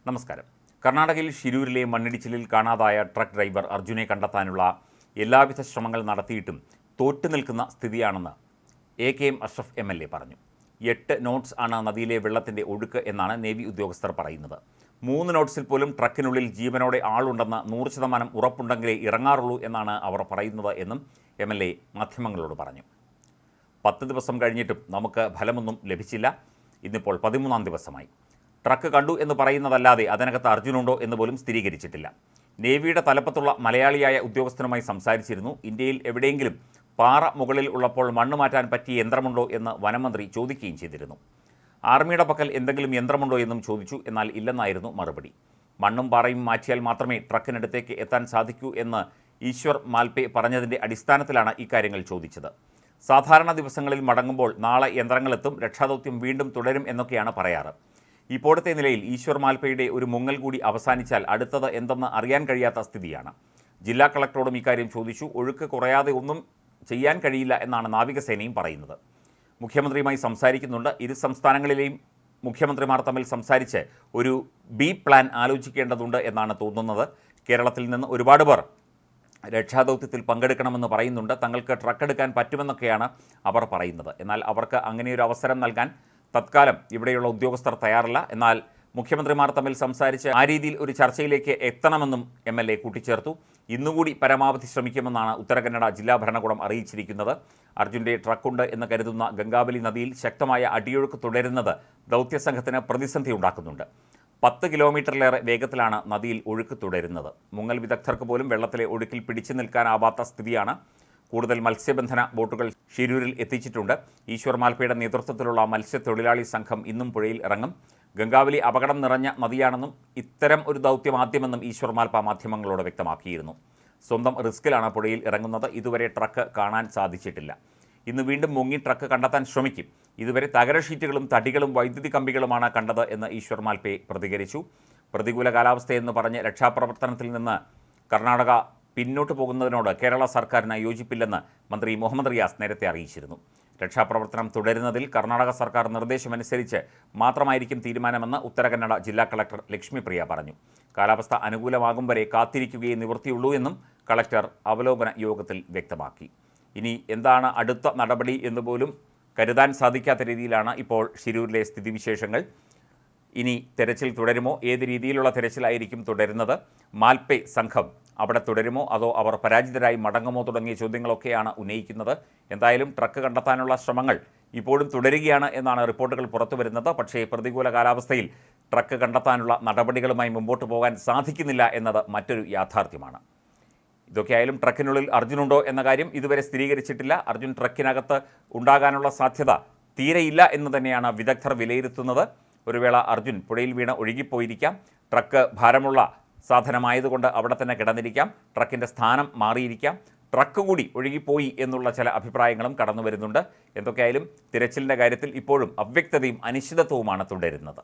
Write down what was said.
നമസ്കാരം. കർണാടകയിൽ ഷിരൂരിലെ മണ്ണിടിച്ചിലിൽ കാണാതായ ട്രക്ക് ഡ്രൈവർ അർജുനെ കണ്ടെത്താനുള്ള എല്ലാവിധ ശ്രമങ്ങൾ നടത്തിയിട്ടും തോറ്റുനിൽക്കുന്ന സ്ഥിതിയാണെന്ന് എ.കെ.എം. അഷ്റഫ് എം.എൽ.എ. പറഞ്ഞു. 8 നോട്ട്സ് ആണ് നദിയിലെ വെള്ളത്തിൻ്റെ ഒഴുക്ക് എന്നാണ് നേവി ഉദ്യോഗസ്ഥർ പറയുന്നത്. 3 നോട്ട്സിൽ പോലും ട്രക്കിനുള്ളിൽ ജീവനോടെ ആളുണ്ടെന്ന് 100% ഉറപ്പുണ്ടെങ്കിലേ ഇറങ്ങാറുള്ളൂ എന്നാണ് അവർ പറയുന്നത് എന്നും എം.എൽ.എ. മാധ്യമങ്ങളോട് പറഞ്ഞു. 10 ദിവസം കഴിഞ്ഞിട്ടും നമുക്ക് ഫലമൊന്നും ലഭിച്ചില്ല. ഇന്നിപ്പോൾ 13ാം ദിവസമായി. ട്രക്ക് കണ്ടു എന്ന് പറയുന്നതല്ലാതെ അതിനകത്ത് അർജുനുണ്ടോ എന്ന് പോലും സ്ഥിരീകരിച്ചിട്ടില്ല. നേവിയുടെ തലപ്പത്തുള്ള മലയാളിയായ ഉദ്യോഗസ്ഥനുമായി സംസാരിച്ചിരുന്നു. ഇന്ത്യയിൽ എവിടെയെങ്കിലും പാറ മുകളിൽ ഉള്ളപ്പോൾ മണ്ണ് മാറ്റാൻ പറ്റിയ യന്ത്രമുണ്ടോ എന്ന് വനമന്ത്രി ചോദിക്കുകയും ചെയ്തിരുന്നു. ആർമിയുടെ പക്കൽ എന്തെങ്കിലും യന്ത്രമുണ്ടോ എന്നും ചോദിച്ചു. എന്നാൽ ഇല്ലെന്നായിരുന്നു മറുപടി. മണ്ണും പാറയും മാറ്റിയാൽ മാത്രമേ ട്രക്കിനടുത്തേക്ക് എത്താൻ സാധിക്കൂ എന്ന് ഈശ്വർ മാൽപെ പറഞ്ഞതിൻ്റെ അടിസ്ഥാനത്തിലാണ് ഇക്കാര്യങ്ങൾ ചോദിച്ചത്. സാധാരണ ദിവസങ്ങളിൽ മടങ്ങുമ്പോൾ നാളെ യന്ത്രങ്ങളെത്തും, രക്ഷാദൗത്യം വീണ്ടും തുടരും എന്നൊക്കെയാണ് പറയാറ്. ഇപ്പോഴത്തെ നിലയിൽ ഈശ്വർ മാൽപയുടെ ഒരു മുങ്ങൽ കൂടി അവസാനിച്ചാൽ അടുത്തത് എന്തെന്ന് അറിയാൻ കഴിയാത്ത സ്ഥിതിയാണ്. ജില്ലാ കളക്ടറോടും ഇക്കാര്യം ചോദിച്ചു. ഒഴുക്ക് കുറയാതെ ഒന്നും ചെയ്യാൻ കഴിയില്ല എന്നാണ് നാവികസേനയും പറയുന്നത്. മുഖ്യമന്ത്രിയുമായി സംസാരിക്കുന്നുണ്ട്. ഇരു സംസ്ഥാനങ്ങളിലെയും മുഖ്യമന്ത്രിമാർ തമ്മിൽ സംസാരിച്ച് ഒരു ബി പ്ലാൻ ആലോചിക്കേണ്ടതുണ്ട് എന്നാണ് തോന്നുന്നത്. കേരളത്തിൽ നിന്ന് ഒരുപാട് പേർ രക്ഷാദൗത്യത്തിൽ പങ്കെടുക്കണമെന്ന് പറയുന്നുണ്ട്. തങ്ങൾക്ക് ട്രക്ക് എടുക്കാൻ പറ്റുമെന്നൊക്കെയാണ് അവർ പറയുന്നത്. എന്നാൽ അവർക്ക് അങ്ങനെയൊരു അവസരം നൽകാൻ തത്കാലം ഇവിടെയുള്ള ഉദ്യോഗസ്ഥർ തയ്യാറല്ല. എന്നാൽ മുഖ്യമന്ത്രിമാർ തമ്മിൽ സംസാരിച്ച് ആ രീതിയിൽ ഒരു ചർച്ചയിലേക്ക് എത്തണമെന്നും എം.എൽ.എ. കൂട്ടിച്ചേർത്തു. ഇന്നുകൂടി പരമാവധി ശ്രമിക്കുമെന്നാണ് ഉത്തര കന്നഡ ജില്ലാ ഭരണകൂടം അറിയിച്ചിരിക്കുന്നത്. അർജുൻ്റെ ട്രക്കുണ്ട് എന്ന് കരുതുന്ന ഗംഗാവലി നദിയിൽ ശക്തമായ അടിയൊഴുക്ക് തുടരുന്നത് ദൗത്യസംഘത്തിന് പ്രതിസന്ധി ഉണ്ടാക്കുന്നുണ്ട്. 10 കിലോമീറ്ററിലേറെ വേഗത്തിലാണ് നദിയിൽ ഒഴുക്ക് തുടരുന്നത്. മുങ്ങൽ വിദഗ്ധർക്ക് പോലും വെള്ളത്തിലെ ഒഴുക്കിൽ പിടിച്ചു നിൽക്കാനാവാത്ത സ്ഥിതിയാണ്. കൂടുതൽ മത്സ്യബന്ധന ബോട്ടുകൾ ഷിരൂരിൽ എത്തിച്ചിട്ടുണ്ട്. ഈശ്വർ മാൽപയുടെ നേതൃത്വത്തിലുള്ള മത്സ്യത്തൊഴിലാളി സംഘം ഇന്നും പുഴയിൽ ഇറങ്ങും. ഗംഗാവലി അപകടം നിറഞ്ഞ നദിയാണെന്നും ഇത്തരം ഒരു ദൗത്യം ആദ്യമെന്നും ഈശ്വർ മാൽപ മാധ്യമങ്ങളോട് വ്യക്തമാക്കിയിരുന്നു. സ്വന്തം റിസ്കിലാണ് പുഴയിൽ ഇറങ്ങുന്നത്. ഇതുവരെ ട്രക്ക് കാണാൻ സാധിച്ചിട്ടില്ല. ഇന്ന് വീണ്ടും മുങ്ങി ട്രക്ക് കണ്ടെത്താൻ ശ്രമിക്കും. ഇതുവരെ തകര ഷീറ്റുകളും തടികളും വൈദ്യുതി കമ്പികളുമാണ് കണ്ടത് എന്ന് ഈശ്വർ മാൽപെ പ്രതികരിച്ചു. പ്രതികൂല കാലാവസ്ഥയെന്ന് പറഞ്ഞ് രക്ഷാപ്രവർത്തനത്തിൽ നിന്ന് കർണാടക പിന്നോട്ട് പോകുന്നതിനോട് കേരള സർക്കാരിന് യോജിപ്പില്ലെന്ന് മന്ത്രി മുഹമ്മദ് റിയാസ് നേരത്തെ അറിയിച്ചിരുന്നു. രക്ഷാപ്രവർത്തനം തുടരുന്നതിൽ കർണാടക സർക്കാർ നിർദ്ദേശമനുസരിച്ച് മാത്രമായിരിക്കും തീരുമാനമെന്ന് ഉത്തര കന്നഡ ജില്ലാ കളക്ടർ ലക്ഷ്മിപ്രിയ പറഞ്ഞു. കാലാവസ്ഥ അനുകൂലമാകും വരെ കാത്തിരിക്കുകയേ നിവൃത്തിയുള്ളൂ എന്നും കളക്ടർ അവലോകന യോഗത്തിൽ വ്യക്തമാക്കി. ഇനി എന്താണ് അടുത്ത നടപടി എന്ന് പോലും കരുതാൻ സാധിക്കാത്ത രീതിയിലാണ് ഇപ്പോൾ ഷിരൂരിലെ സ്ഥിതിവിശേഷങ്ങൾ. ഇനി തെരച്ചിൽ തുടരുമോ? ഏത് രീതിയിലുള്ള തെരച്ചിലായിരിക്കും തുടരുന്നത്? മാൽപെ സംഘം അവിടെ തുടരുമോ അതോ അവർ പരാജിതരായി മടങ്ങുമോ തുടങ്ങിയ ചോദ്യങ്ങളൊക്കെയാണ് ഉന്നയിക്കുന്നത്. എന്തായാലും ട്രക്ക് കണ്ടെത്താനുള്ള ശ്രമങ്ങൾ ഇപ്പോഴും തുടരുകയാണ് എന്നാണ് റിപ്പോർട്ടുകൾ പുറത്തു വരുന്നത്. പക്ഷേ പ്രതികൂല കാലാവസ്ഥയിൽ ട്രക്ക് കണ്ടെത്താനുള്ള നടപടികളുമായി മുമ്പോട്ട് പോകാൻ സാധിക്കുന്നില്ല എന്നത് മറ്റൊരു യാഥാർത്ഥ്യമാണ്. ഇതൊക്കെയായാലും ട്രക്കിനുള്ളിൽ അർജുനുണ്ടോ എന്ന കാര്യം ഇതുവരെ സ്ഥിരീകരിച്ചിട്ടില്ല. അർജുൻ ട്രക്കിനകത്ത് ഉണ്ടാകാനുള്ള സാധ്യത തീരെയില്ല എന്ന് തന്നെയാണ് വിദഗ്ധർ വിലയിരുത്തുന്നത്. ഒരു വേള അർജുൻ പുഴയിൽ വീണ് ഒഴുകിപ്പോയിരിക്കാം. ട്രക്ക് ഭാരമുള്ള സാധനമായതുകൊണ്ട് അവിടെ തന്നെ കിടന്നിരിക്കാം. ട്രക്കിൻ്റെ സ്ഥാനം മാറിയിരിക്കാം. ട്രക്ക് കൂടി ഒഴുകിപ്പോയി എന്നുള്ള ചില അഭിപ്രായങ്ങളും കടന്നു വരുന്നുണ്ട്. എന്തൊക്കെയായാലും തിരച്ചിലിൻ്റെ കാര്യത്തിൽ ഇപ്പോഴും അവ്യക്തതയും അനിശ്ചിതത്വവുമാണ് തുടരുന്നത്.